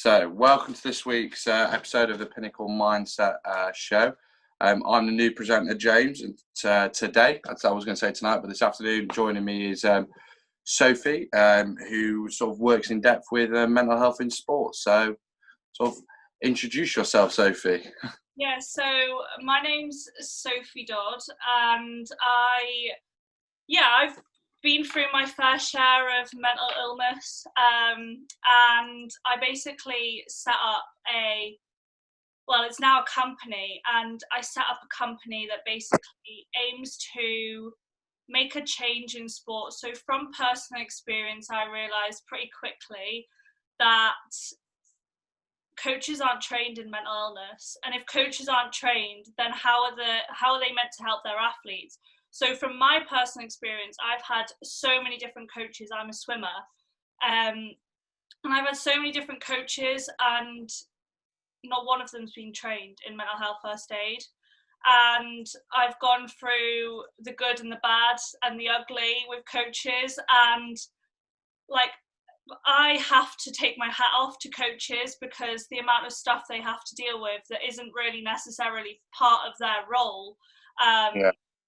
So, welcome to this week's episode of the Pinnacle Mindset Show. I'm the new presenter, James, and today, as I was going to say tonight, but this afternoon, joining me is Sophie, who sort of works in depth with mental health in sports. So, sort of introduce yourself, Sophie. Yeah, so my name's Sophie Dodd, and I've been through my fair share of mental illness, and I basically set up it's now a company, and I set up a company that basically aims to make a change in sport. So from personal experience, I realised pretty quickly that coaches aren't trained in mental illness, and if coaches aren't trained, then how are they meant to help their athletes? So from my personal experience, I've had so many different coaches. I'm a swimmer, and I've had so many different coaches, and not one of them's been trained in mental health first aid. And I've gone through the good and the bad and the ugly with coaches, and I have to take my hat off to coaches, because the amount of stuff they have to deal with that isn't really necessarily part of their role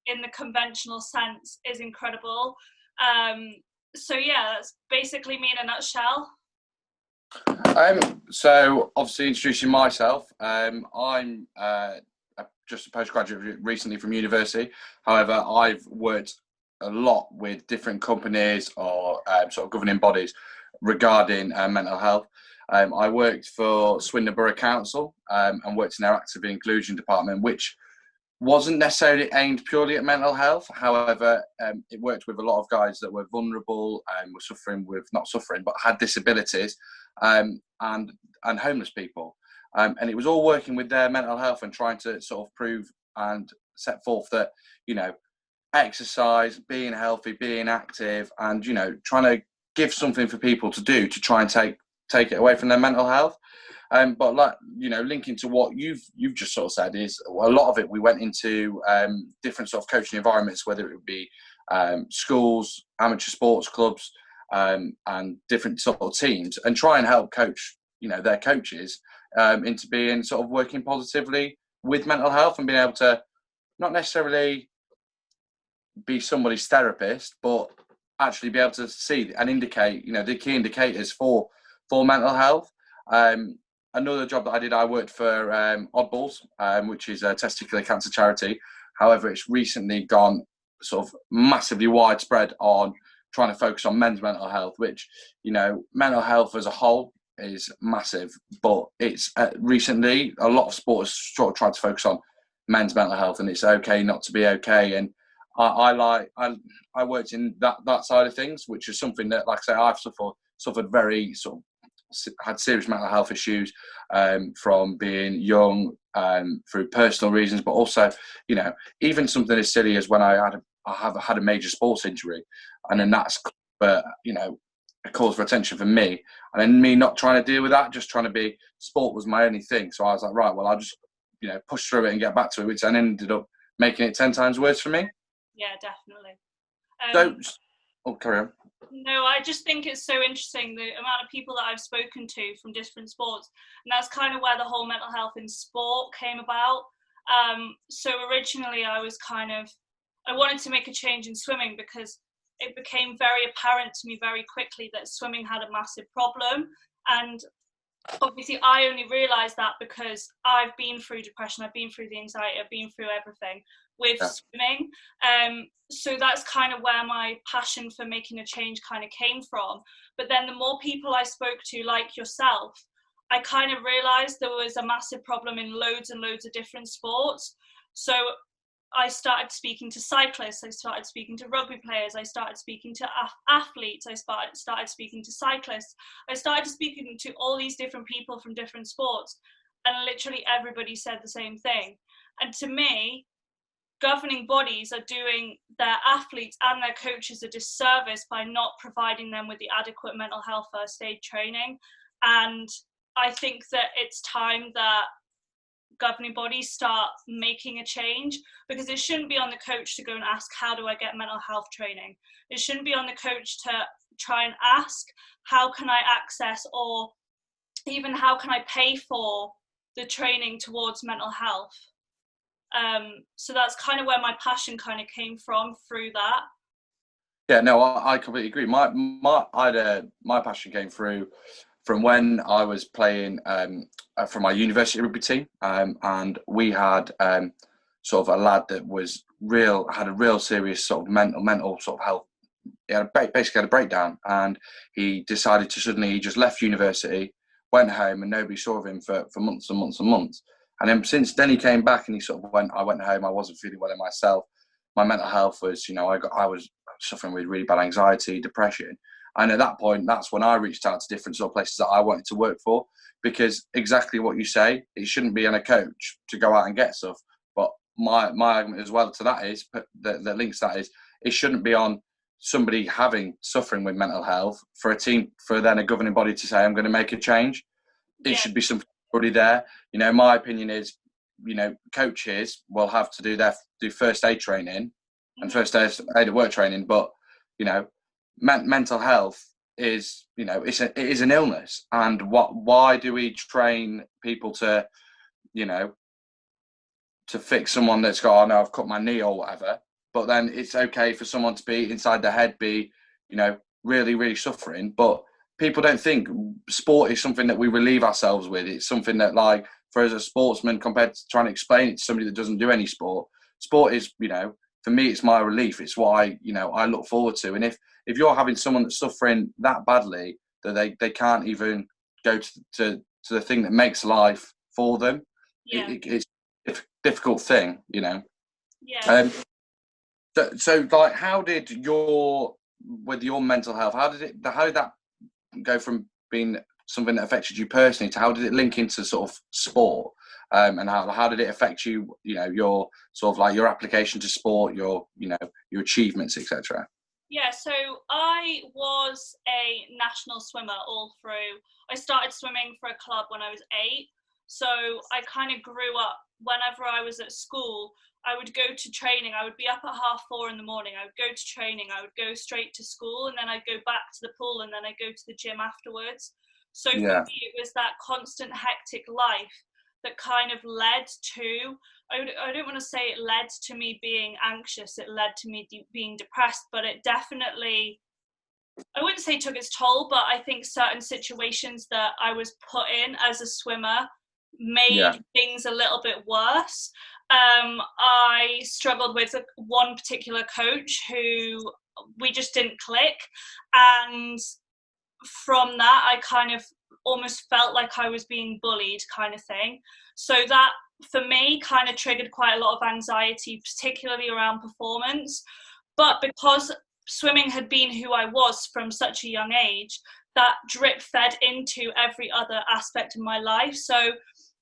in the conventional sense is incredible. That's basically me in a nutshell. So obviously introducing myself, I'm just a postgraduate recently from university. However, I've worked a lot with different companies or sort of governing bodies regarding mental health. I worked for Swindon Borough Council and worked in their active inclusion department, which wasn't necessarily aimed purely at mental health. However, it worked with a lot of guys that were vulnerable and were but had disabilities and homeless people. And it was all working with their mental health and trying to sort of prove and set forth that, exercise, being healthy, being active, and, trying to give something for people to do to try and take it away from their mental health. But linking to what you've just sort of said is a lot of it, we went into different sort of coaching environments, whether it would be schools, amateur sports clubs, and different sort of teams, and try and help coach, their coaches into being sort of working positively with mental health and being able to not necessarily be somebody's therapist, but actually be able to see and indicate, the key indicators for mental health. Another job that I did, I worked for Oddballs, which is a testicular cancer charity. However, it's recently gone sort of massively widespread on trying to focus on men's mental health, which, mental health as a whole is massive. But it's recently, a lot of sports sort of tried to focus on men's mental health, and it's okay not to be okay. And I worked in that side of things, which is something that, like I say, I've suffered very sort of, had serious mental health issues from being young, through personal reasons, but also, even something as silly as when I have had a major sports injury, and then that's a cause for attention for me, and then me not trying to deal with that, just trying to be, sport was my only thing. So I was like, right, well, I'll just push through it and get back to it, which then ended up making it 10 times worse for me. Yeah, definitely. Carry on. No, I just think it's so interesting, the amount of people that I've spoken to from different sports, and that's kind of where the whole mental health in sport came about. So originally I wanted to make a change in swimming, because it became very apparent to me very quickly that swimming had a massive problem. And obviously I only realised that because I've been through depression, I've been through the anxiety, I've been through everything with swimming. So that's kind of where my passion for making a change kind of came from. But then the more people I spoke to, like yourself, I kind of realised there was a massive problem in loads and loads of different sports. So I started speaking to cyclists, I started speaking to rugby players, I started speaking to athletes, I started speaking to cyclists, I started speaking to all these different people from different sports, and literally everybody said the same thing. And to me, governing bodies are doing their athletes and their coaches a disservice by not providing them with the adequate mental health first aid training. And I think that it's time that governing bodies start making a change, because it shouldn't be on the coach to go and ask, how do I get mental health training? It shouldn't be on the coach to try and ask, how can I access, or even how can I pay for the training towards mental health. So that's kind of where my passion kind of came from through that. Yeah, no, I completely agree. My passion came through from when I was playing for my university rugby team, and we had sort of a lad that had a real serious sort of mental sort of health. He had basically had a breakdown, and he decided to suddenly, he just left university, went home, and nobody saw of him for months and months and months. And then since then he came back, and he sort of I went home, I wasn't feeling well in myself. My mental health was, I was suffering with really bad anxiety, depression. And at that point, that's when I reached out to different sort of places that I wanted to work for, because exactly what you say, it shouldn't be on a coach to go out and get stuff. But my argument as well to that is, that links that is, it shouldn't be on somebody suffering with mental health for then a governing body to say, I'm going to make a change. It should be something already there. My opinion is, coaches will have to do first aid training and first aid at work training, but mental health is, it is an illness. And why do we train people to fix someone that's got, oh no, I've cut my knee or whatever, but then it's okay for someone to be inside their head, really, really suffering. But people don't think sport is something that we relieve ourselves with. It's something that, like, for as a sportsman, compared to trying to explain it to somebody that doesn't do any sport is, for me, it's my relief. It's what I look forward to. And if you're having someone that's suffering that badly that they can't even go to the thing that makes life for them, it's a difficult thing, Yeah. So like, how did with your mental health, how did that go from being something that affected you personally to how did it link into sort of sport? And how did it affect you, your sort of like your application to sport, your achievements, etc.? Yeah, so I was a national swimmer all through. I started swimming for a club when I was 8. So I kind of grew up, whenever I was at school, I would go to training. I would be up at 4:30 in the morning. I would go to training. I would go straight to school, and then I'd go back to the pool, and then I'd go to the gym afterwards. So for me, it was that constant hectic life that kind of led to, I don't want to say it led to me being anxious, it led to me being depressed, but it definitely, I wouldn't say took its toll, but I think certain situations that I was put in as a swimmer made things a little bit worse. I struggled with one particular coach who we just didn't click, and from that I kind of almost felt like I was being bullied, kind of thing. So that for me kind of triggered quite a lot of anxiety, particularly around performance. But because swimming had been who I was from such a young age, that drip fed into every other aspect of my life. So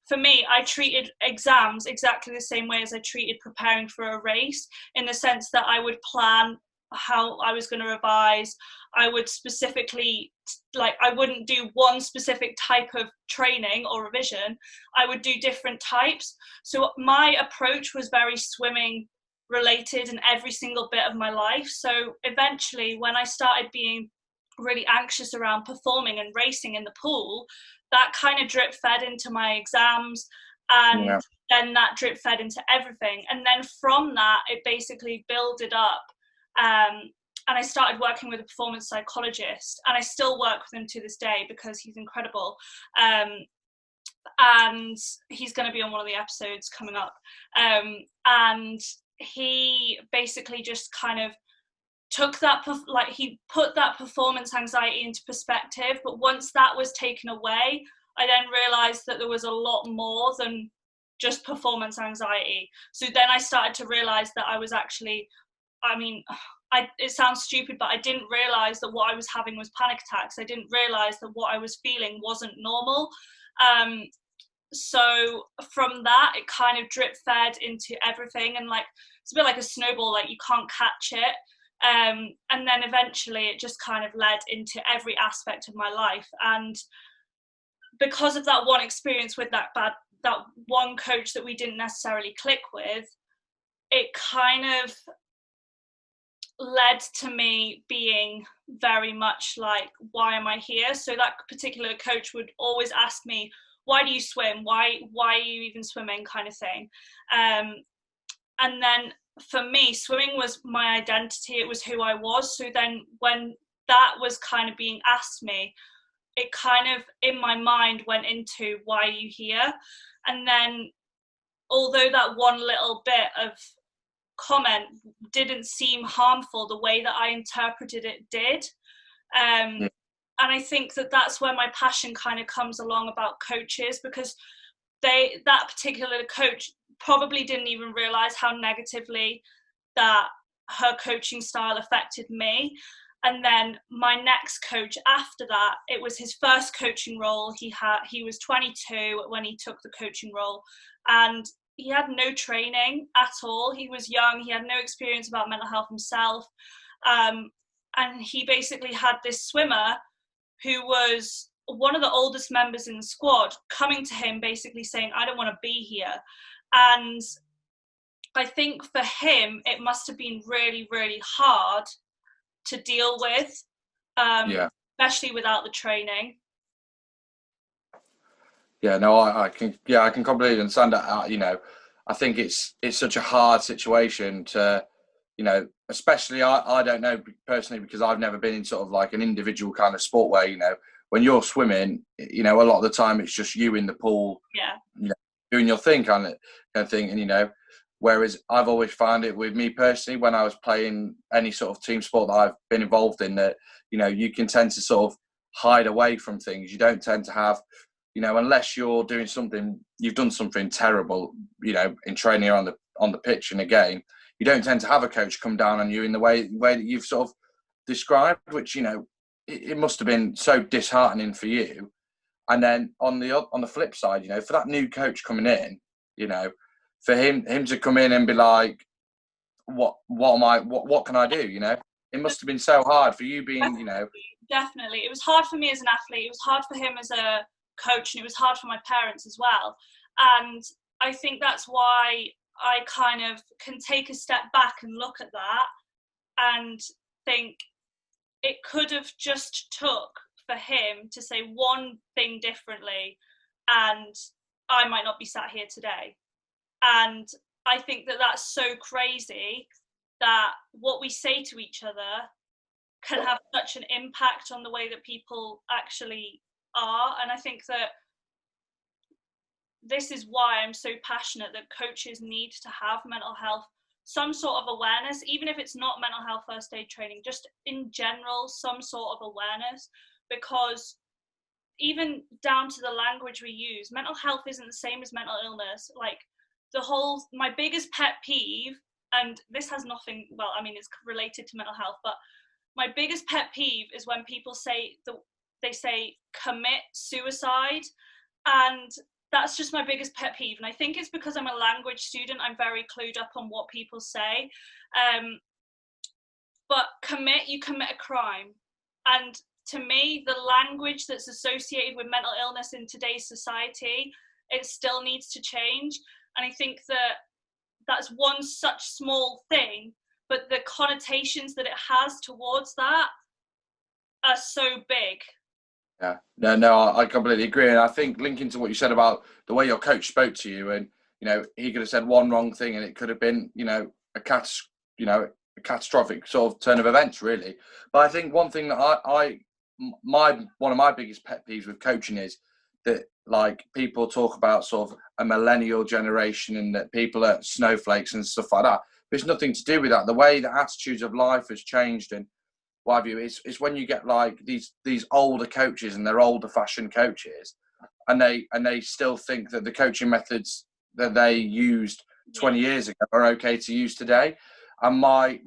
for me, I treated exams exactly the same way as I treated preparing for a race, in the sense that I would plan how I was going to revise. I would specifically, like, I wouldn't do one specific type of training or revision. I would do different types. So my approach was very swimming related in every single bit of my life. So eventually, when I started being really anxious around performing and racing in the pool, that kind of drip fed into my exams, and then that drip fed into everything. And then from that, it basically builded up. And I started working with a performance psychologist, and I still work with him to this day because he's incredible. And he's going to be on one of the episodes coming up. And he basically just kind of took that, he put that performance anxiety into perspective. But once that was taken away, I then realized that there was a lot more than just performance anxiety. So then I started to realize that I was actually, it sounds stupid, but I didn't realize that what I was having was panic attacks. I didn't realize that what I was feeling wasn't normal. So from that, it kind of drip fed into everything, and like, it's a bit like a snowball, like you can't catch it. And then eventually it just kind of led into every aspect of my life. And because of that one experience with that one coach that we didn't necessarily click with, it kind of led to me being very much like, why am I here? So that particular coach would always ask me, why do you swim? Why are you even swimming, kind of thing. And then for me, swimming was my identity. It was who I was. So then when that was kind of being asked me, it kind of in my mind went into, why are you here? And then although that one little bit of comment didn't seem harmful, the way that I interpreted it did. Yeah. And I think that that's where my passion kind of comes along about coaches, because that particular coach probably didn't even realize how negatively that her coaching style affected me. And then my next coach after that, it was his first coaching role. He was 22 when he took the coaching role, and he had no training at all. He was young. He had no experience about mental health himself. And he basically had this swimmer who was one of the oldest members in the squad coming to him basically saying, I don't want to be here. And I think for him, it must have been really, really hard to deal with, especially without the training. Yeah, no, I can completely understand that. You know, I think it's such a hard situation to, you know, especially I don't know personally, because I've never been in sort of like an individual kind of sport where, you know, when you're swimming, you know, a lot of the time it's just you in the pool, you know, doing your thing kind of thing. And, you know, whereas I've always found it with me personally, when I was playing any sort of team sport that I've been involved in, that, you know, you can tend to sort of hide away from things. You don't tend to have, you know, unless you're doing something, you've done something terrible, you know, in training or on the pitch in a game, you don't tend to have a coach come down on you in the way that you've sort of described, which, you know, it must have been so disheartening for you. And then on the flip side, you know, for that new coach coming in, you know, for him to come in and be like, what can I do? You know, it must have been so hard for you being, you know. Definitely. It was hard for me as an athlete. It was hard for him as a coach, and it was hard for my parents as well. And I think that's why I kind of can take a step back and look at that and think it could have just took for him to say one thing differently, and I might not be sat here today. And I think that that's so crazy that what we say to each other can have such an impact on the way that people actually are. And I think that this is why I'm so passionate that coaches need to have mental health, some sort of awareness, even if it's not mental health first aid training, just in general, some sort of awareness, because even down to the language we use, mental health isn't the same as mental illness. Like my biggest pet peeve, and this has nothing, well, I mean, it's related to mental health, but my biggest pet peeve is when people they say commit suicide, and that's just my biggest pet peeve. And I think it's because I'm a language student, I'm very clued up on what people say. But you commit a crime. And to me, the language that's associated with mental illness in today's society, it still needs to change. And I think that that's one such small thing, but the connotations that it has towards that are so big. Yeah, no, I completely agree. And I think linking to what you said about the way your coach spoke to you, and, you know, he could have said one wrong thing and it could have been, you know, a catastrophic sort of turn of events, really. But I think one thing that one of my biggest pet peeves with coaching is that, like, people talk about sort of a millennial generation and that people are snowflakes and stuff like that. There's nothing to do with that. The way the attitudes of life has changed, and what have you, is when you get like these older coaches, and they're older fashioned coaches, and they still think that the coaching methods that they used 20 years ago are okay to use today. And my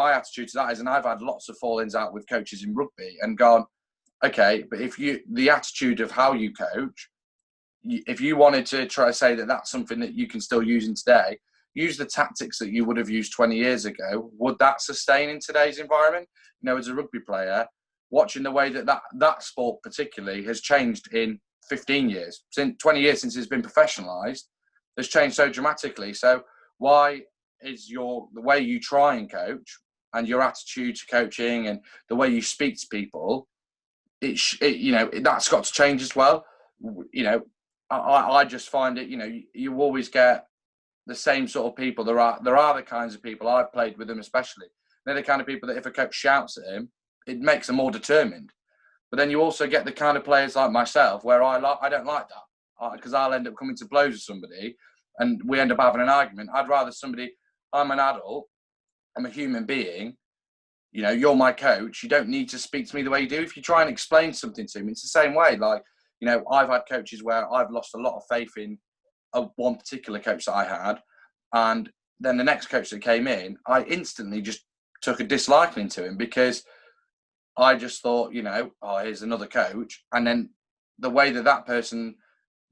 attitude to that is, and I've had lots of fallings out with coaches in rugby and gone, okay, but if the attitude of how you coach, if you wanted to try to say that that's something that you can still use in today, use the tactics that you would have used 20 years ago. Would that sustain in today's environment? You know, as a rugby player, watching the way that sport particularly has changed in 15 years, since 20 years since it's been professionalised, has changed so dramatically. So why is the way you try and coach and your attitude to coaching and the way you speak to people, that's got to change as well. I just find it, you always get the same sort of people. There are the kinds of people, I've played with them especially. They're the kind of people that if a coach shouts at him, it makes them more determined. But then you also get the kind of players like myself where I don't like that, because I'll end up coming to blows with somebody and we end up having an argument. I'd rather I'm an adult, I'm a human being, you're my coach. You don't need to speak to me the way you do. If you try and explain something to me, it's the same way. Like, I've had coaches where I've lost a lot of faith in one particular coach that I had. And then the next coach that came in, I instantly just took a disliking to him because I just thought, here's another coach. And then the way that person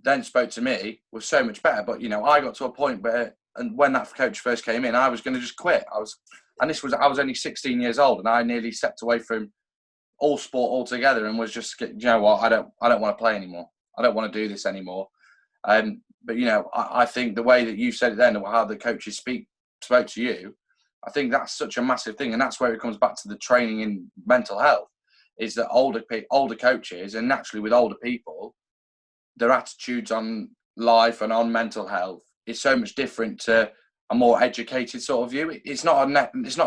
then spoke to me was so much better. But, I got to a point where, and when that coach first came in, I was going to just quit. I was only 16 years old, and I nearly stepped away from all sport altogether and was just, I don't want to play anymore. I don't want to do this anymore. But, I think the way that you said it then, how the coaches spoke to you, I think that's such a massive thing. And that's where it comes back to the training in mental health, is that older coaches, and naturally with older people, their attitudes on life and on mental health is so much different to a more educated sort of view. It's not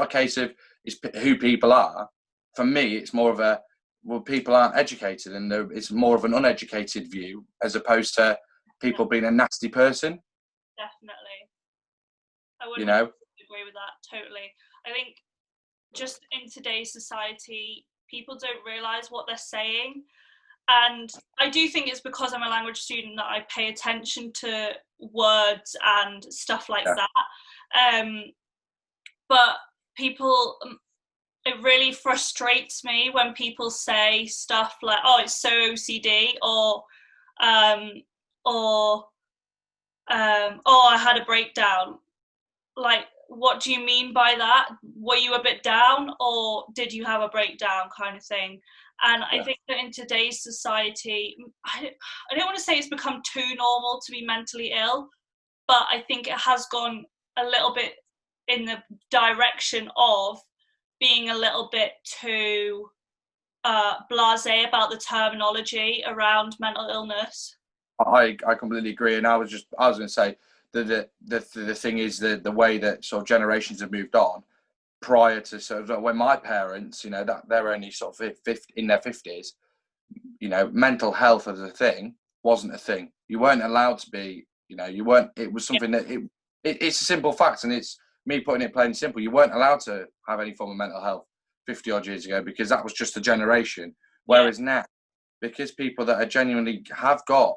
a case of it's who people are. For me, it's more of people aren't educated, and it's more of an uneducated view as opposed to people being a nasty person. Definitely. I would agree with that totally. I think just in today's society, people don't realise what they're saying. And I do think it's because I'm a language student that I pay attention to words and stuff like that. But people, it really frustrates me when people say stuff like, "Oh, it's so OCD," or "Oh, I had a breakdown." Like, what do you mean by that? Were you a bit down, or did you have a breakdown, kind of thing? And I think that in today's society, I don't want to say it's become too normal to be mentally ill, but I think it has gone a little bit in the direction of being a little bit too blasé about the terminology around mental illness. I completely agree. And I was going to say that the thing is the way that sort of generations have moved on. Prior to sort of when my parents, that they're only sort of in their 50s, mental health as a thing wasn't a thing. You weren't allowed to be, you weren't. It was something that it's a simple fact, and it's me putting it plain and simple. You weren't allowed to have any form of mental health 50 odd years ago because that was just a generation. Whereas now, because people that are genuinely have got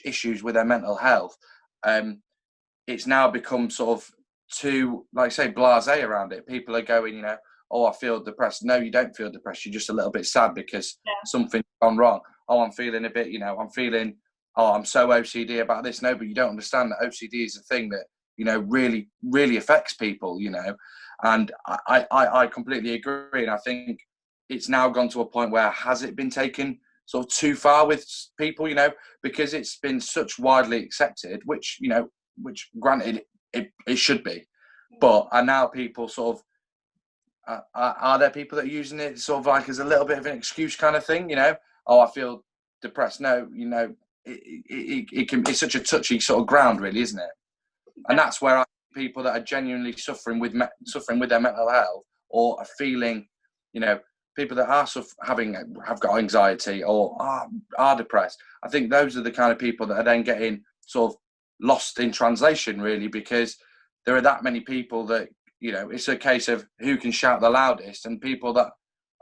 issues with their mental health, it's now become sort of too, like I say, blasé around it. People are going, "Oh, I feel depressed." No, you don't feel depressed. You're just a little bit sad because something's gone wrong. "Oh, I'm feeling a bit, I'm so OCD about this." No, but you don't understand that OCD is a thing that, really, really affects people, And I completely agree. And I think it's now gone to a point where has it been taken sort of too far with people, because it's been such widely accepted, which granted, it should be, but are now people sort of are there people that are using it sort of like as a little bit of an excuse kind of thing? "Oh, I feel depressed." No, it's such a touchy sort of ground, really, isn't it? And that's where people that are genuinely suffering with their mental health, or are feeling, people that are have got anxiety or are depressed. I think those are the kind of people that are then getting sort of lost in translation, really, because there are that many people that, it's a case of who can shout the loudest. And people that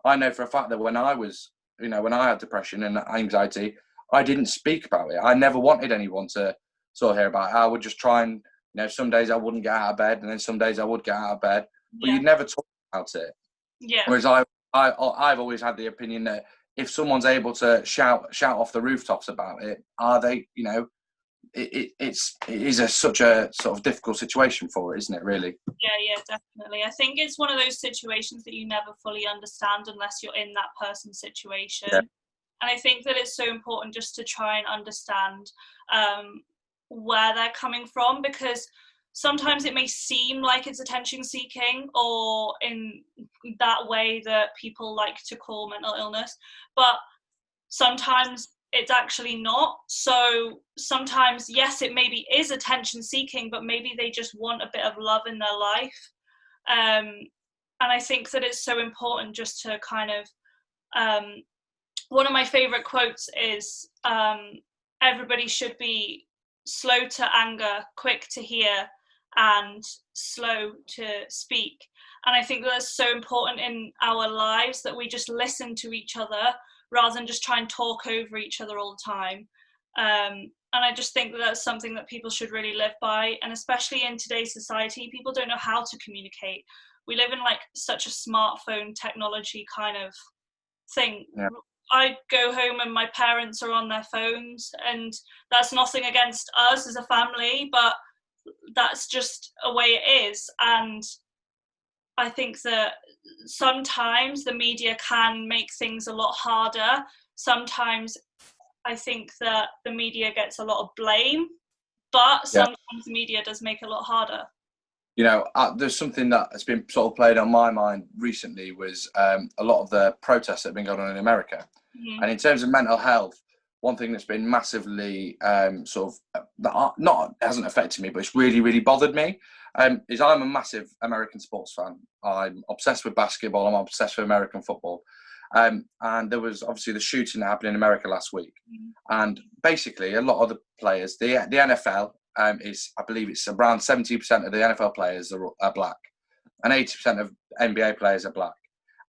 I know for a fact that when I had depression and anxiety, I didn't speak about it. I never wanted anyone to sort of hear about it. I would just try and, some days I wouldn't get out of bed, and then some days I would get out of bed, but you'd never talk about it. Yeah. Whereas I've always had the opinion that if someone's able to shout off the rooftops about it, are they, it is such a sort of difficult situation for it, isn't it, really? Yeah, definitely. I think it's one of those situations that you never fully understand unless you're in that person's situation. Yeah. And I think that it's so important just to try and understand where they're coming from, because sometimes it may seem like it's attention seeking, or in that way that people like to call mental illness, but sometimes it's actually not. So sometimes, yes, it maybe is attention seeking, but maybe they just want a bit of love in their life. And I think that it's so important just to kind of, one of my favorite quotes is, everybody should be slow to anger, quick to hear, and slow to speak. And I think that's so important in our lives, that we just listen to each other rather than just try and talk over each other all the time. And I just think that that's something that people should really live by. And especially in today's society, people don't know how to communicate. We live in like such a smartphone technology kind of thing. Yeah. I go home and my parents are on their phones, and that's nothing against us as a family, but that's just a way it is. And I think that sometimes the media can make things a lot harder. Sometimes I think that the media gets a lot of blame, but sometimes the media does make it a lot harder. You know, there's something that has been sort of played on my mind recently was a lot of the protests that have been going on in America. Mm-hmm. And in terms of mental health, one thing that's been massively that hasn't affected me, but it's really, really bothered me, is I'm a massive American sports fan. I'm obsessed with basketball. I'm obsessed with American football. And there was obviously the shooting that happened in America last week. Mm-hmm. And basically, a lot of the players, the NFL, is, I believe it's around 70% of the NFL players are black, and 80% of NBA players are black.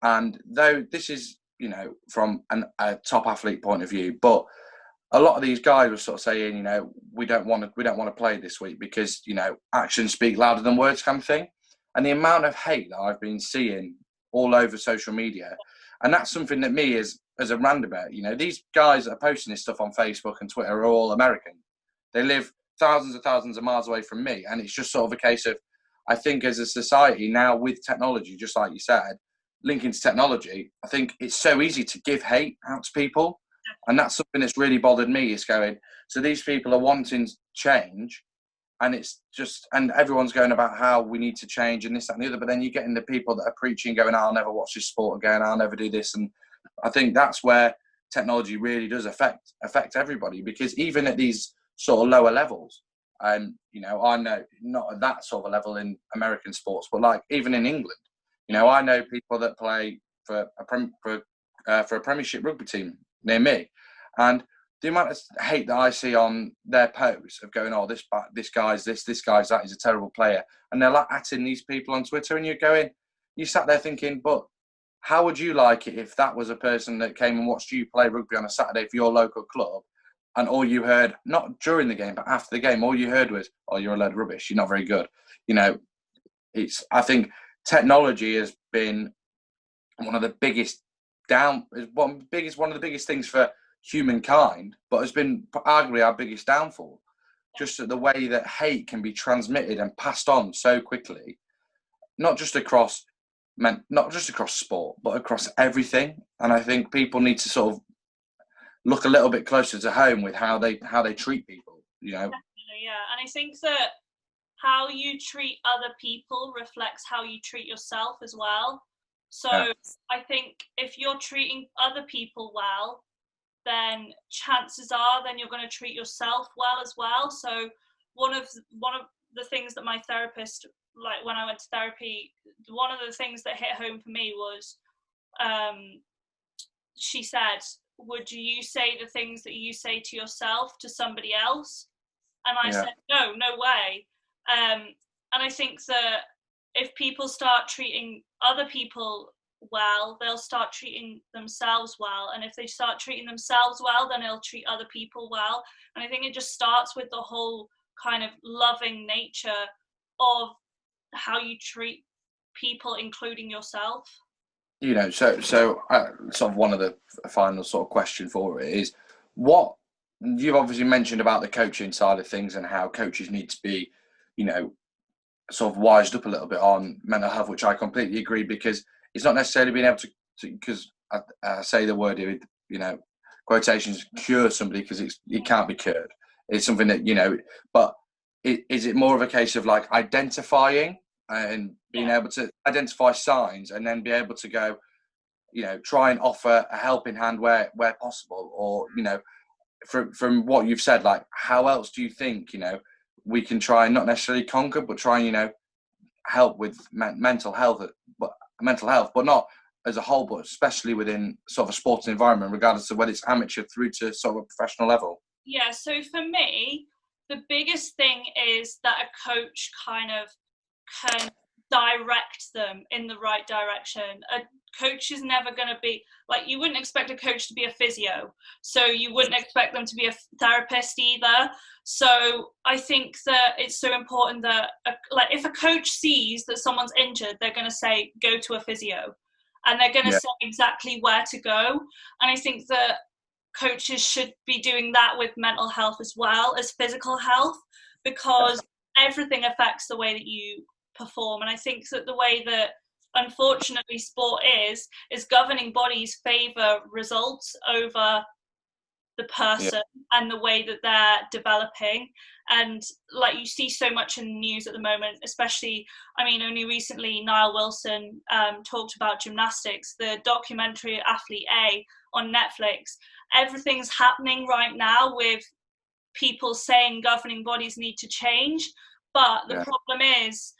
And though this is, you know, from a top athlete point of view, but a lot of these guys were sort of saying, you know, we don't want to play this week because, you know, actions speak louder than words, kind of thing. And the amount of hate that I've been seeing all over social media, and that's something that me as a roundabout, you know, these guys that are posting this stuff on Facebook and Twitter are all American. They live thousands of miles away from me. And it's just sort of a case of, I think as a society now with technology, just like you said, linking to technology, I think it's so easy to give hate out to people. And that's something that's really bothered me, is going, so these people are wanting change, and it's just, and everyone's going about how we need to change and this, that and the other, but then you're getting the people that are preaching going, I'll never watch this sport again, I'll never do this. And I think that's where technology really does affect everybody, because even at these sort of lower levels, and you know, I know not at that sort of level in American sports, but like even in England, you know, I know people that play for a Premiership rugby team near me, and the amount of hate that I see on their posts of going, oh, this guy's this guy's that, he's a terrible player, and they're like atting these people on Twitter, and you sat there thinking, but how would you like it if that was a person that came and watched you play rugby on a Saturday for your local club, and all you heard, not during the game, but after the game, all you heard was, oh, you're a load of rubbish, you're not very good. You know, I think technology has been one of the biggest one of the biggest things for humankind, but has been arguably our biggest downfall. Just the way that hate can be transmitted and passed on so quickly, not just across sport, but across everything. And I think people need to sort of look a little bit closer to home with how they treat people, you know. Definitely, yeah. And I think that how you treat other people reflects how you treat yourself as well. So yeah. I think if you're treating other people well, then chances are then you're going to treat yourself well as well. So one of the things that my therapist, like when I went to therapy, one of the things that hit home for me was, she said, would you say the things that you say to yourself to somebody else? And I said, no way. And I think that if people start treating other people well, they'll start treating themselves well. And if they start treating themselves well, then they'll treat other people well. And I think it just starts with the whole kind of loving nature of how you treat people, including yourself. You know, so sort of one of the final sort of question for it is, what you've obviously mentioned about the coaching side of things and how coaches need to be, you know, sort of wised up a little bit on mental health, which I completely agree, because it's not necessarily being able to because I say the word, you know, quotations, cure somebody, because it can't be cured. It's something that, you know, but is it more of a case of like identifying and being able to identify signs and then be able to go, try and offer a helping hand where possible? Or, from what you've said, like, how else do you think, we can try and not necessarily conquer, but try and, help with mental health, but not as a whole, but especially within sort of a sporting environment, regardless of whether it's amateur through to sort of a professional level? Yeah, so for me, the biggest thing is that a coach kind of can direct them in the right direction. A coach is never going to be like, you wouldn't expect a coach to be a physio, so you wouldn't expect them to be a therapist either. So I think that it's so important that like, if a coach sees that someone's injured, they're going to say go to a physio, and they're going to say exactly where to go. And I think that coaches should be doing that with mental health as well as physical health, because everything affects the way that you perform. And I think that the way that unfortunately sport is governing bodies favour results over the person and the way that they're developing. And like, you see so much in the news at the moment, especially, I mean, only recently Niall Wilson talked about gymnastics, the documentary Athlete A on Netflix. Everything's happening right now with people saying governing bodies need to change, but the problem is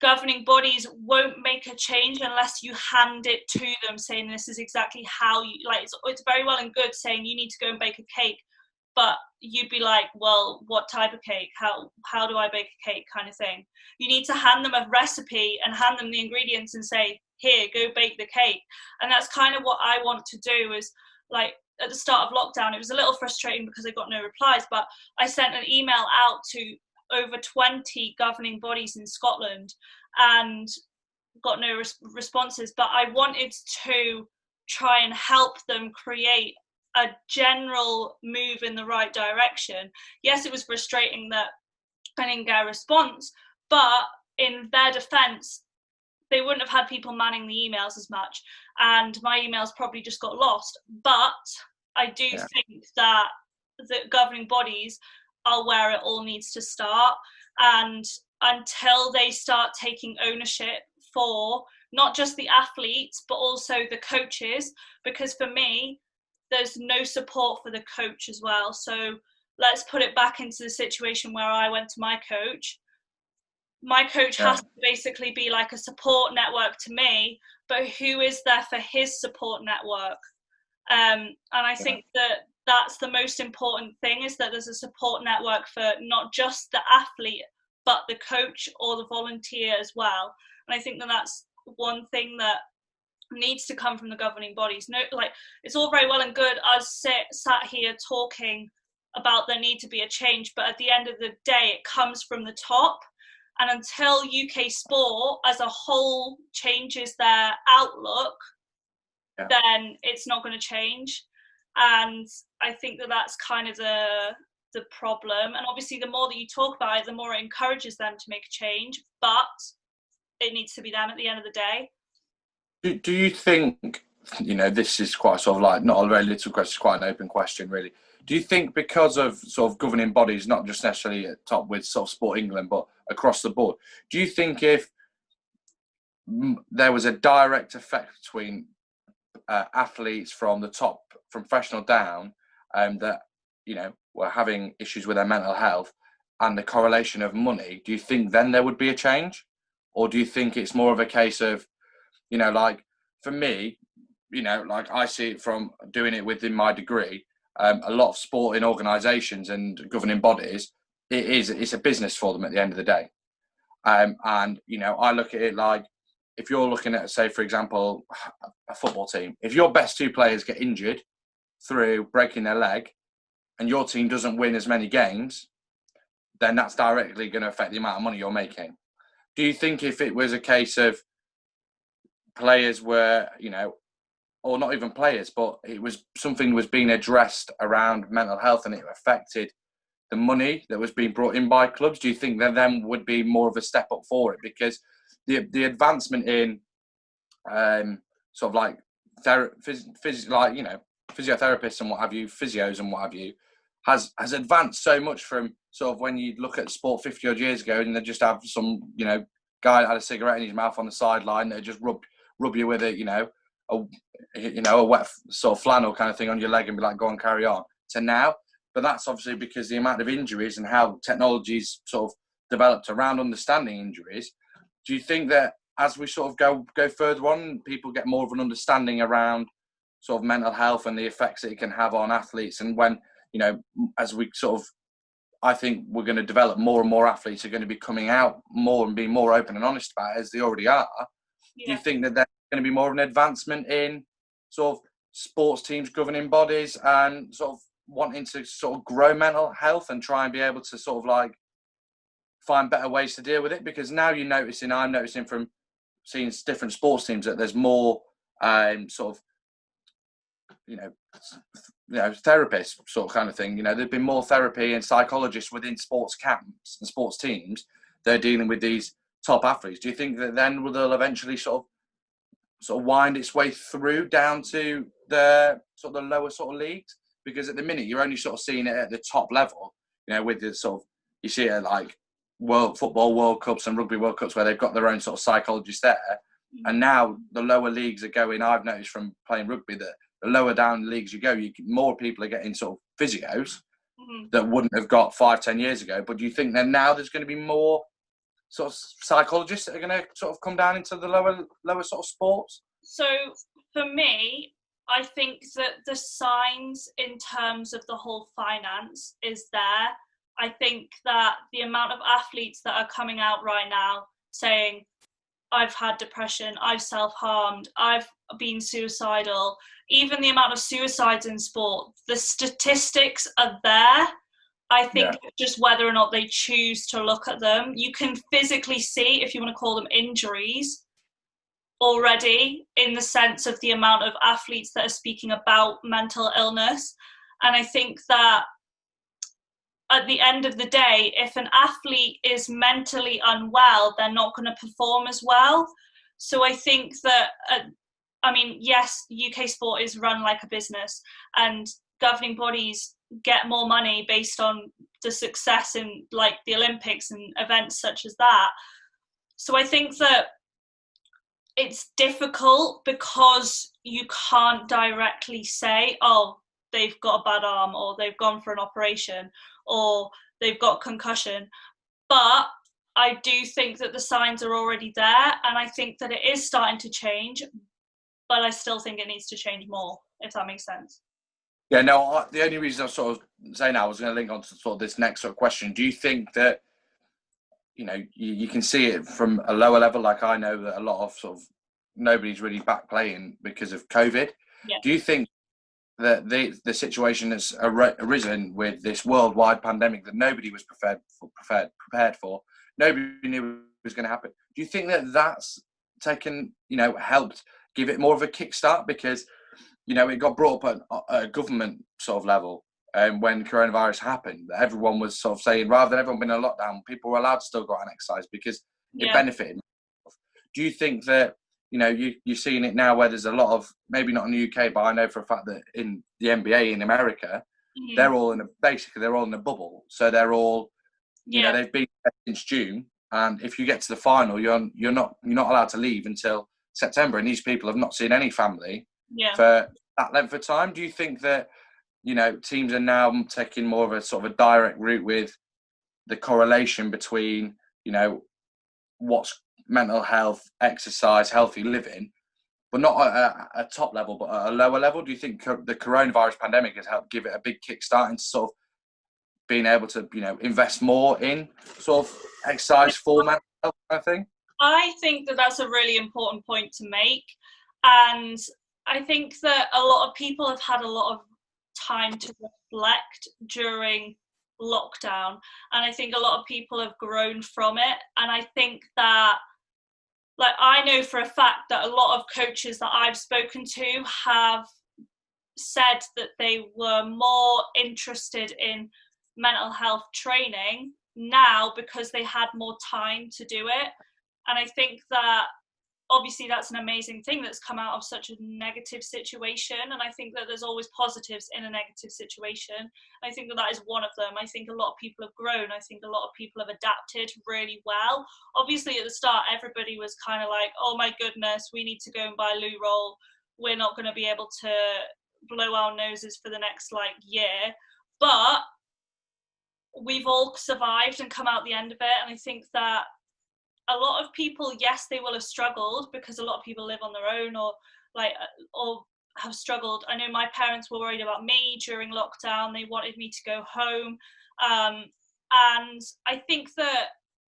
governing bodies won't make a change unless you hand it to them, saying this is exactly how you like. It's very well and good saying you need to go and bake a cake, but you'd be like, well, what type of cake? How do I bake a cake, kind of thing. You need to hand them a recipe and hand them the ingredients and say, here, go bake the cake. And that's kind of what I want to do. Is like, at the start of lockdown, it was a little frustrating because I got no replies, but I sent an email out to over 20 governing bodies in Scotland and got no responses. But I wanted to try and help them create a general move in the right direction. Yes, it was frustrating that I didn't get a response, but in their defense, they wouldn't have had people manning the emails as much, and my emails probably just got lost. But I do think that the governing bodies are where it all needs to start, and until they start taking ownership for not just the athletes but also the coaches, because for me there's no support for the coach as well. So let's put it back into the situation where I went to my coach. My coach has to basically be like a support network to me, but who is there for his support network? And I think that that's the most important thing, is that there's a support network for not just the athlete, but the coach or the volunteer as well. And I think that that's one thing that needs to come from the governing bodies. No, like, it's all very well and good us sat here talking about there need to be a change, but at the end of the day, it comes from the top. And until UK sport as a whole changes their outlook, then it's not going to change. And I think that that's kind of the problem. And obviously, the more that you talk about it, the more it encourages them to make a change. But it needs to be them at the end of the day. Do you think, this is quite sort of like not a very little question, it's quite an open question, really. Do you think because of sort of governing bodies, not just necessarily at top with sort of Sport England, but across the board, do you think if there was a direct effect between athletes from the top, from professional down, that, were having issues with their mental health, and the correlation of money, do you think then there would be a change? Or do you think it's more of a case of, like for me, like I see it from doing it within my degree, a lot of sporting organisations and governing bodies, it's a business for them at the end of the day. And, I look at it like, if you're looking at, say, for example, a football team, if your best two players get injured through breaking their leg and your team doesn't win as many games, then that's directly going to affect the amount of money you're making. Do you think if it was a case of players were, or not even players, but it was something was being addressed around mental health and it affected the money that was being brought in by clubs, do you think that then would be more of a step up for it? Because the advancement in sort of like physiotherapists and what have you, physios and what have you, has advanced so much from sort of when you look at sport 50 odd years ago and they just have some, guy that had a cigarette in his mouth on the sideline that just rub you with it, a wet sort of flannel kind of thing on your leg and be like, go on, carry on, to now. But that's obviously because the amount of injuries and how technology's sort of developed around understanding injuries. Do you think that as we sort of go further on, people get more of an understanding around sort of mental health and the effects that it can have on athletes? And when, as we sort of, I think we're going to develop more and more athletes are going to be coming out more and being more open and honest about it, as they already are. Yeah. Do you think that there's going to be more of an advancement in sort of sports teams, governing bodies, and sort of wanting to sort of grow mental health and try and be able to sort of like find better ways to deal with it? Because now I'm noticing from seeing different sports teams that there's more sort of, therapists sort of kind of thing. There've been more therapy and psychologists within sports camps and sports teams. They're dealing with these top athletes. Do you think that then they'll eventually sort of wind its way through down to the sort of the lower sort of leagues? Because at the minute you're only sort of seeing it at the top level, with the sort of, you see it like football World Cups and rugby World Cups where they've got their own sort of psychologists there. And now the lower leagues are going, I've noticed from playing rugby that the lower down leagues you go, more people are getting sort of physios that wouldn't have got 5-10 years ago. But do you think that now there's going to be more sort of psychologists that are going to sort of come down into the lower sort of sports? So for me, I think that the signs in terms of the whole finance is there. I think that the amount of athletes that are coming out right now saying, I've had depression, I've self-harmed, I've been suicidal, even the amount of suicides in sport, the statistics are there. I think just whether or not they choose to look at them. You can physically see, if you want to call them injuries, already, in the sense of the amount of athletes that are speaking about mental illness. And I think that at the end of the day, if an athlete is mentally unwell, they're not going to perform as well. So I think that, yes, UK sport is run like a business and governing bodies get more money based on the success in like the Olympics and events such as that. So I think that it's difficult because you can't directly say, oh, they've got a bad arm or they've gone for an operation or they've got concussion. But I do think that the signs are already there, and I think that it is starting to change, but I still think it needs to change more, if that makes sense. Yeah, no, the only reason I was sort of saying I was going to link on to sort of this next sort of question. Do you think that, you can see it from a lower level? Like I know that a lot of sort of nobody's really back playing because of COVID. Yeah. Do you think that the situation that's arisen with this worldwide pandemic that nobody was prepared for, nobody knew it was going to happen? Do you think that that's taken, helped give it more of a kickstart? Because, it got brought up at a government sort of level when coronavirus happened. Everyone was sort of saying, rather than everyone being in a lockdown, people were allowed to still go out and exercise because it benefited. Do you think that, you're seeing it now where there's a lot of, maybe not in the UK, but I know for a fact that in the NBA in America, they're all in a bubble. So they're all, they've been there since June. And if you get to the final, you're not allowed to leave until September. And these people have not seen any family for that length of time. Do you think that, teams are now taking more of a sort of a direct route with the correlation between, what's mental health, exercise, healthy living, but not at a top level, but at a lower level? Do you think the coronavirus pandemic has helped give it a big kickstart into sort of being able to, invest more in sort of exercise for mental health kind of thing? I think that that's a really important point to make. And I think that a lot of people have had a lot of time to reflect during lockdown. And I think a lot of people have grown from it. And I think that, like, I know for a fact that a lot of coaches that I've spoken to have said that they were more interested in mental health training now because they had more time to do it. And I think that obviously that's an amazing thing that's come out of such a negative situation, and I think that there's always positives in a negative situation. I think that that is one of them. I think a lot of people have grown. I think a lot of people have adapted really well. Obviously at the start everybody was kind of like, oh my goodness, we need to go and buy loo roll, we're not going to be able to blow our noses for the next like year, but we've all survived and come out the end of it. And I think that a lot of people, yes, they will have struggled, because a lot of people live on their own, or have struggled. I know my parents were worried about me during lockdown. They wanted me to go home. And I think that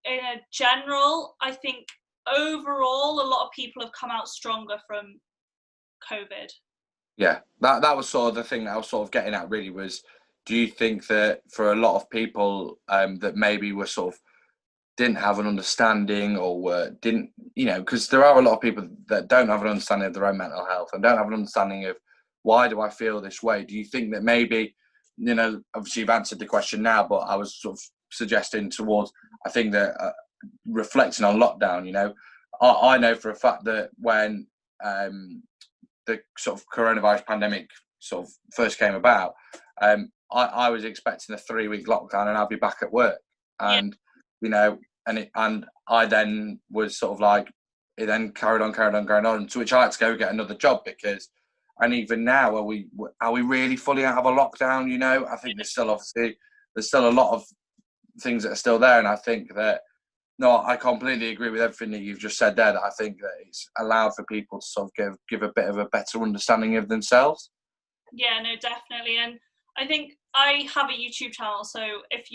in a general, I think overall, a lot of people have come out stronger from COVID. Yeah, that was sort of the thing that I was sort of getting at, really, was, do you think that for a lot of people that maybe were sort of didn't have an understanding, or didn't, because there are a lot of people that don't have an understanding of their own mental health and don't have an understanding of, why do I feel this way? Do you think that maybe, obviously you've answered the question now, but I was sort of suggesting towards, I think that reflecting on lockdown, I know for a fact that when the sort of coronavirus pandemic sort of first came about, I was expecting a 3-week lockdown and I'll be back at work. And and I then was sort of like, it then carried on, to which I had to go get another job, because, and even now, are we really fully out of a lockdown? I think there's still a lot of things that are still there, and I think that, no, I completely agree with everything that you've just said there, that I think that it's allowed for people to sort of give a bit of a better understanding of themselves. Yeah, no, definitely. And I think I have a YouTube channel, so if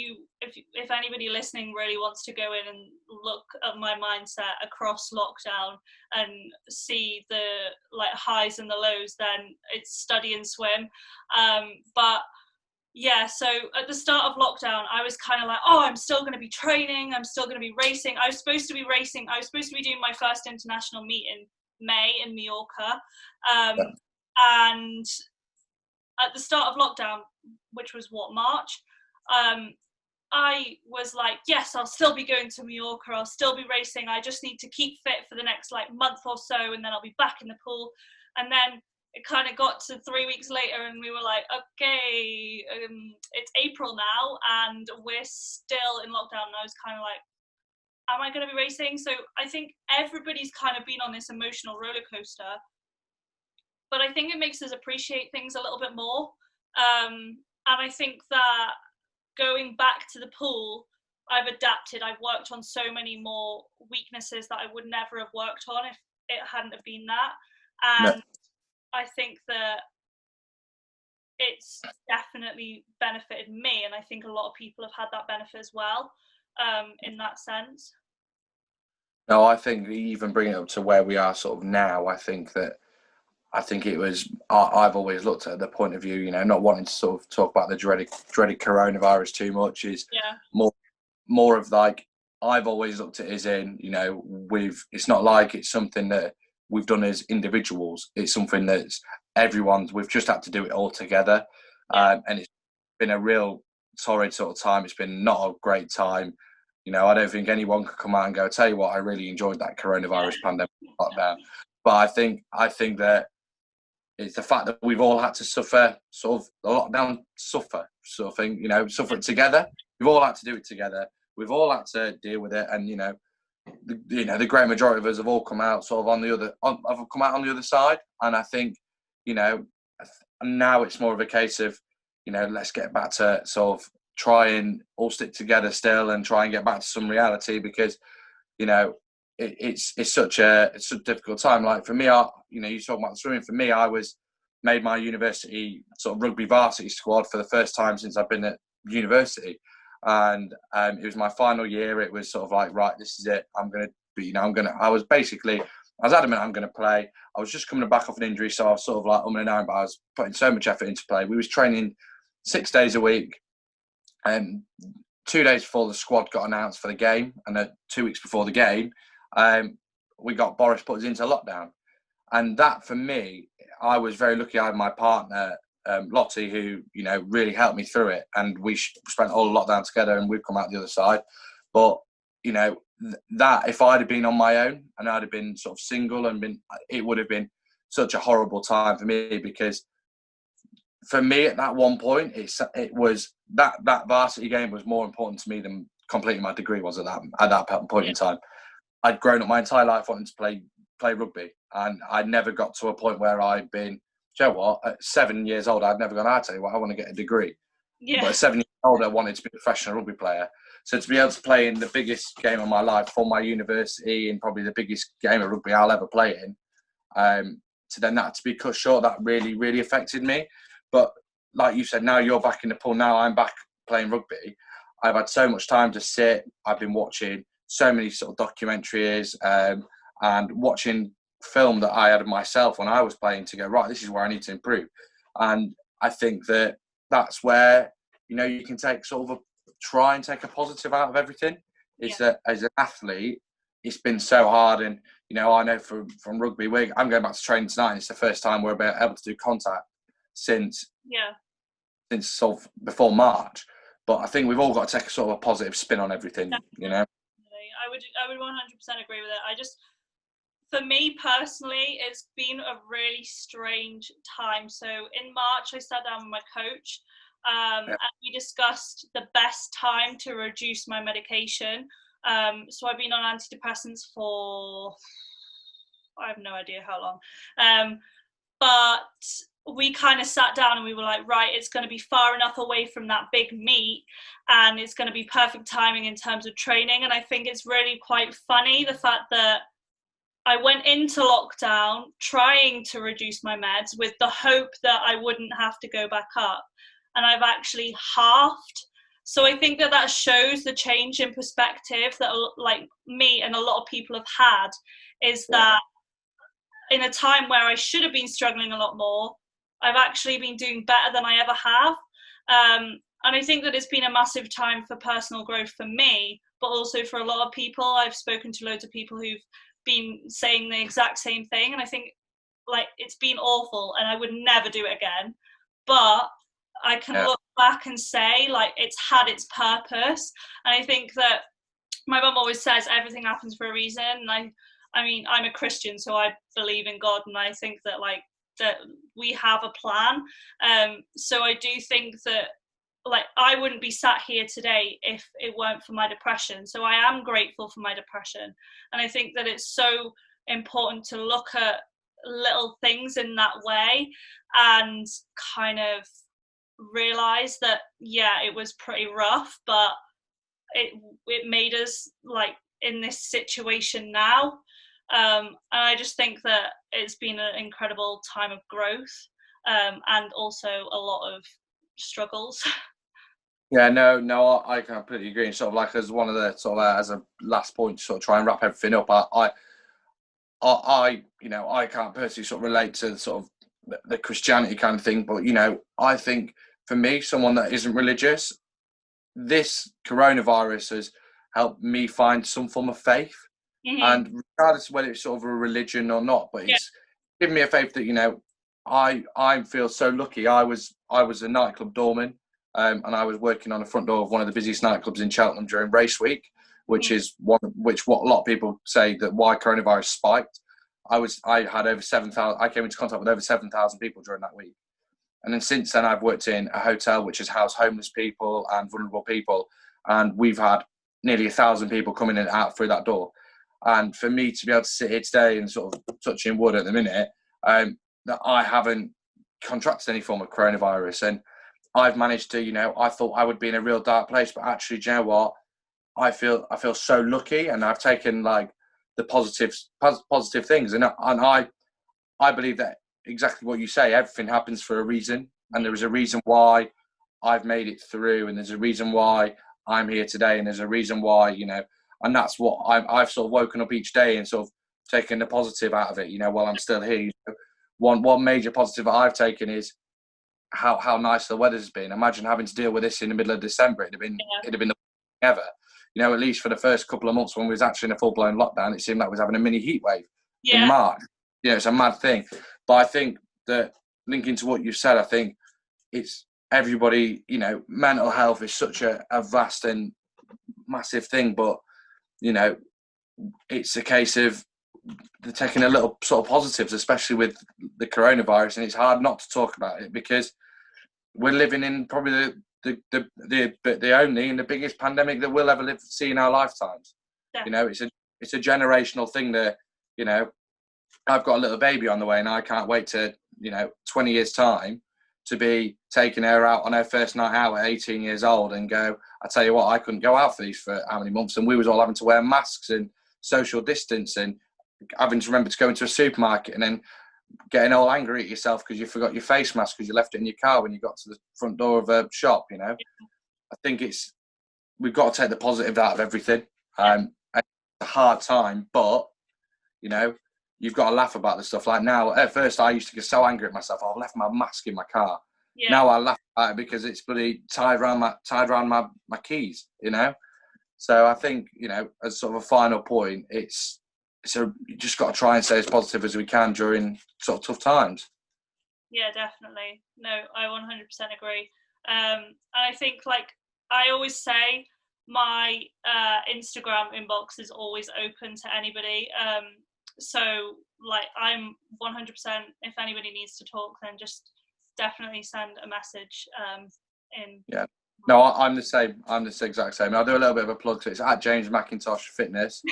anybody listening really wants to go in and look at my mindset across lockdown and see the like highs and the lows, then it's Study and Swim. But yeah, so at the start of lockdown, I was kind of like, oh, I'm still going to be training, I'm still going to be racing. I was supposed to be racing. I was supposed to be doing my first international meet in May in Mallorca. And at the start of lockdown, which was March, I was like, yes, I'll still be going to Mallorca, I'll still be racing, I just need to keep fit for the next like month or so, and then I'll be back in the pool. And then it kind of got to 3 weeks later and we were like, okay, it's April now and we're still in lockdown. And I was kind of like, am I going to be racing? So I think everybody's kind of been on this emotional roller coaster, but I think it makes us appreciate things a little bit more. And I think that going back to the pool, I've adapted. I've worked on so many more weaknesses that I would never have worked on if it hadn't have been that. And no. I think that it's definitely benefited me, and I think a lot of people have had that benefit as well, in that sense. No, I think even bringing it up to where we are sort of now, I think it was, I've always looked at the point of view, not wanting to sort of talk about the dreaded coronavirus too much, is more of like, I've always looked at it as in, it's not like it's something that we've done as individuals. It's something that's we've just had to do it all together. And it's been a real torrid sort of time. It's been not a great time. I don't think anyone could come out and go, tell you what, I really enjoyed that coronavirus pandemic lockdown. But I think that it's the fact that we've all had to suffer sort of the lockdown sort of thing, suffer it together. We've all had to do it together. We've all had to deal with it. And, the great majority of us have all come out sort of on the other side. And I think, now it's more of a case of, let's get back to sort of try and all stick together still and try and get back to some reality, because, it's such a difficult time. Like for me, you talk about the swimming. For me, I made my university sort of rugby varsity squad for the first time since I've been at university. And it was my final year. It was sort of like, right, this is it. I was adamant I'm going to play. I was just coming back off an injury, so I was sort of like, but I was putting so much effort into play. We was training 6 days a week, and 2 days before the squad got announced for the game, and 2 weeks before the game, Boris put us into lockdown. And that, for me, I was very lucky. I had my partner, Lottie, who, really helped me through it. And we spent all the lockdown together, and we've come out the other side. But, that if I'd have been on my own and I'd have been sort of single it would have been such a horrible time for me, because for me at that one point, it was that varsity game was more important to me than completing my degree was at that point in time. I'd grown up my entire life wanting to play rugby, and I never got to a point where I'd been, you know what, at 7 years old, I'd never gone, I tell you what, I want to get a degree. Yeah. But at 7 years old, I wanted to be a professional rugby player. So to be able to play in the biggest game of my life for my university, and probably the biggest game of rugby I'll ever play in, to then that to be cut short, that really, really affected me. But like you said, now you're back in the pool. Now I'm back playing rugby. I've had so much time to sit. I've been watching so many sort of documentaries and watching film that I had of myself when I was playing to go, right, this is where I need to improve. And I think that's where, you can take try and take a positive out of everything. Is that as an athlete, it's been so hard. And, I know from rugby, I'm going back to training tonight, and it's the first time we're able to do contact since sort of before March. But I think we've all got to take a sort of a positive spin on everything, Definitely. I would 100% agree with it. For me personally, it's been a really strange time. So in March, I sat down with my coach and we discussed the best time to reduce my medication. So I've been on antidepressants for, I have no idea how long. But we kind of sat down and we were like, right, it's going to be far enough away from that big meet and it's going to be perfect timing in terms of training. And I think it's really quite funny, the fact that I went into lockdown trying to reduce my meds with the hope that I wouldn't have to go back up. And I've actually halved. So I think that shows the change in perspective that like me and a lot of people have had, is that in a time where I should have been struggling a lot more, I've actually been doing better than I ever have. And I think that it's been a massive time for personal growth for me, but also for a lot of people. I've spoken to loads of people who've been saying the exact same thing. And I think like it's been awful and I would never do it again. But I can look back and say like it's had its purpose. And I think that my mum always says everything happens for a reason. And I mean, I'm a Christian, so I believe in God, and I think that like that we have a plan. So I do think that like I wouldn't be sat here today if it weren't for my depression. So I am grateful for my depression, and I think that it's so important to look at little things in that way and kind of realize that it was pretty rough, but it made us like in this situation now. And I just think that it's been an incredible time of growth, and also a lot of struggles. Yeah, no, I completely agree. And sort of like as one of the sort of as a last point, to sort of try and wrap everything up. I can't personally sort of relate to sort of the Christianity kind of thing, but I think for me, someone that isn't religious, this coronavirus has helped me find some form of faith. Mm-hmm. And regardless of whether it's sort of a religion or not, but it's given me a faith that I feel so lucky. I was a nightclub doorman, and I was working on the front door of one of the busiest nightclubs in Cheltenham during race week, which is what a lot of people say that why coronavirus spiked. I had over 7,000. I came into contact with over 7,000 people during that week, and then since then I've worked in a hotel which has housed homeless people and vulnerable people, and we've had nearly 1,000 people coming in and out through that door. And for me to be able to sit here today and sort of touching wood at the minute, that I haven't contracted any form of coronavirus, and I've managed to, I thought I would be in a real dark place, but actually, do you know what? I feel so lucky, and I've taken like the positive things, and I believe that exactly what you say. Everything happens for a reason, and there is a reason why I've made it through, and there's a reason why I'm here today, and there's a reason why, and that's what I've sort of woken up each day and sort of taken the positive out of it, while I'm still here. One major positive that I've taken is how nice the weather's been. Imagine having to deal with this in the middle of December. It'd have been the ever. At least for the first couple of months when we was actually in a full-blown lockdown, it seemed like we was having a mini heat wave in March. It's a mad thing. But I think that linking to what you said, I think it's everybody, mental health is such a vast and massive thing, but it's a case of they're taking a little sort of positives, especially with the coronavirus, and it's hard not to talk about it because we're living in probably the only and the biggest pandemic that we'll ever see in our lifetimes. Definitely. It's a generational thing that, I've got a little baby on the way and I can't wait to, 20 years time to be taking her out on her first night out at 18 years old and go, I tell you what, I couldn't go out for these for how many months, and we was all having to wear masks and social distance and having to remember to go into a supermarket and then getting all angry at yourself because you forgot your face mask because you left it in your car when you got to the front door of a shop. I think we've got to take the positive out of everything. It's a hard time, but you've got to laugh about the stuff. Like now, at first I used to get so angry at myself. I've left my mask in my car. Yeah. Now I laugh at it because it's bloody tied around my keys. So I think as sort of a final point, you just got to try and stay as positive as we can during sort of tough times. Yeah, definitely. No, I 100% agree. I think, like I always say, my Instagram inbox is always open to anybody. So, like, I'm 100%, if anybody needs to talk, then just definitely send a message in. Yeah. No, I'm the same. I'm the exact same. I'll do a little bit of a plug. So it's at James McIntosh Fitness.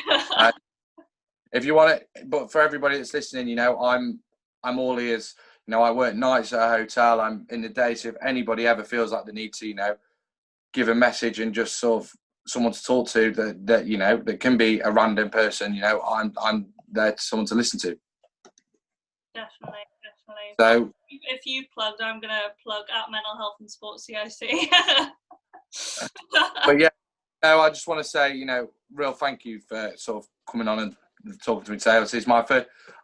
If you want it, but for everybody that's listening, I'm all ears. I work nights at a hotel. I'm in the day. So if anybody ever feels like they need to, give a message and just sort of someone to talk to that can be a random person, I'm there to someone to listen to. Definitely. So if you plugged, I'm gonna plug at Mental Health and Sports CIC. But yeah, no, I just want to say, real thank you for sort of coming on and talking to me today. It's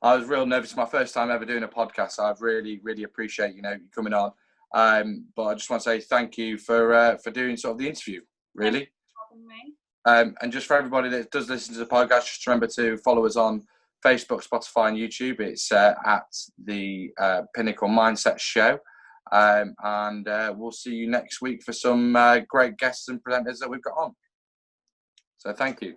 I was real nervous. It's my first time ever doing a podcast. So I really, really appreciate you coming on. But I just want to say thank you for doing sort of the interview. Really. And just for everybody that does listen to the podcast, just remember to follow us on Facebook, Spotify, and YouTube. It's at the Pinnacle Mindset Show. And we'll see you next week for some great guests and presenters that we've got on. So thank you.